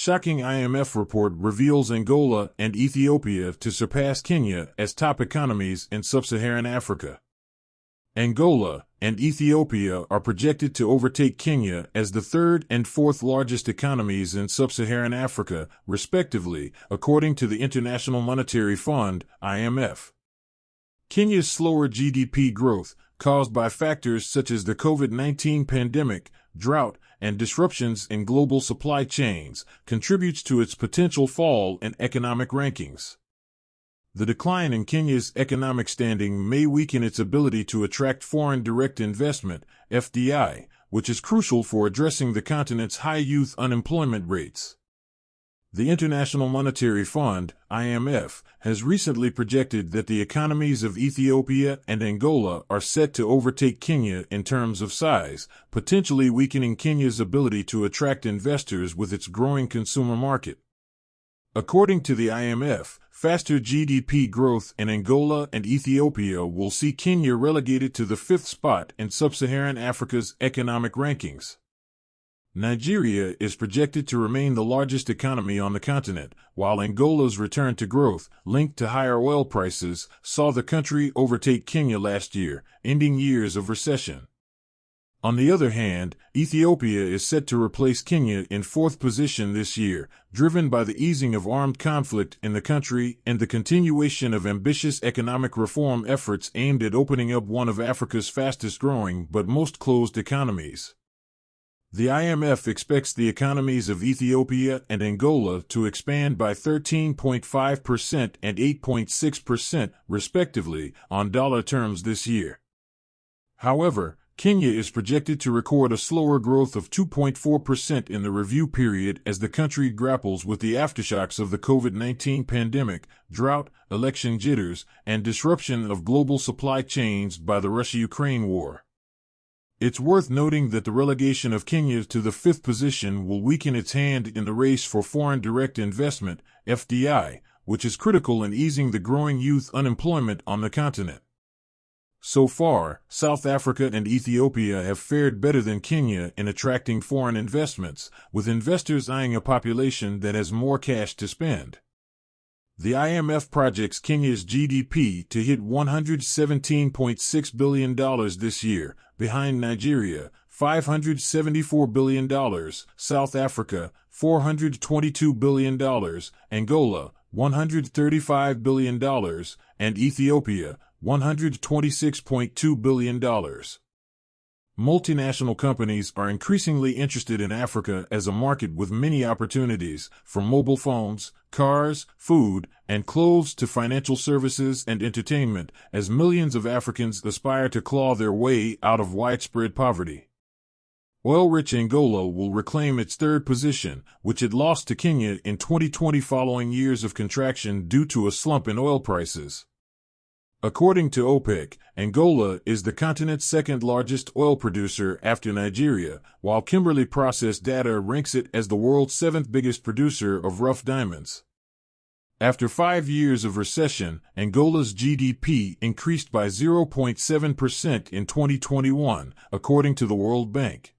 Shocking IMF report reveals Angola and Ethiopia to surpass Kenya as top economies in Sub-Saharan Africa. Angola and Ethiopia are projected to overtake Kenya as the third and fourth largest economies in Sub-Saharan Africa, respectively, according to the International Monetary Fund, IMF. Kenya's slower GDP growth, caused by factors such as the COVID-19 pandemic, drought, and disruptions in global supply chains, contributes to its potential fall in economic rankings. The decline in Kenya's economic standing may weaken its ability to attract foreign direct investment, FDI, which is crucial for addressing the continent's high youth unemployment rates. The International Monetary Fund, IMF, has recently projected that the economies of Ethiopia and Angola are set to overtake Kenya in terms of size, potentially weakening Kenya's ability to attract investors with its growing consumer market. According to the IMF, faster GDP growth in Angola and Ethiopia will see Kenya relegated to the fifth spot in Sub-Saharan Africa's economic rankings. Nigeria is projected to remain the largest economy on the continent, while Angola's return to growth, linked to higher oil prices, saw the country overtake Kenya last year, ending years of recession. On the other hand, Ethiopia is set to replace Kenya in fourth position this year, driven by the easing of armed conflict in the country and the continuation of ambitious economic reform efforts aimed at opening up one of Africa's fastest-growing but most closed economies. The IMF expects the economies of Ethiopia and Angola to expand by 13.5% and 8.6%, respectively, on dollar terms this year. However, Kenya is projected to record a slower growth of 2.4% in the review period as the country grapples with the aftershocks of the COVID-19 pandemic, drought, election jitters, and disruption of global supply chains by the Russia-Ukraine war. It's worth noting that the relegation of Kenya to the fifth position will weaken its hand in the race for foreign direct investment, FDI, which is critical in easing the growing youth unemployment on the continent. So far, South Africa and Ethiopia have fared better than Kenya in attracting foreign investments, with investors eyeing a population that has more cash to spend. The IMF projects Kenya's GDP to hit $117.6 billion this year, behind Nigeria, $574 billion, South Africa, $422 billion, Angola, $135 billion, and Ethiopia, $126.2 billion. Multinational companies are increasingly interested in Africa as a market with many opportunities, from mobile phones, cars, food, and clothes to financial services and entertainment, as millions of Africans aspire to claw their way out of widespread poverty. Oil-rich Angola will reclaim its third position, which it lost to Kenya in 2020 following years of contraction due to a slump in oil prices. According to OPEC, Angola is the continent's second-largest oil producer after Nigeria, while Kimberley Process Data ranks it as the world's seventh biggest producer of rough diamonds. After 5 years of recession, Angola's GDP increased by 0.7% in 2021, according to the World Bank.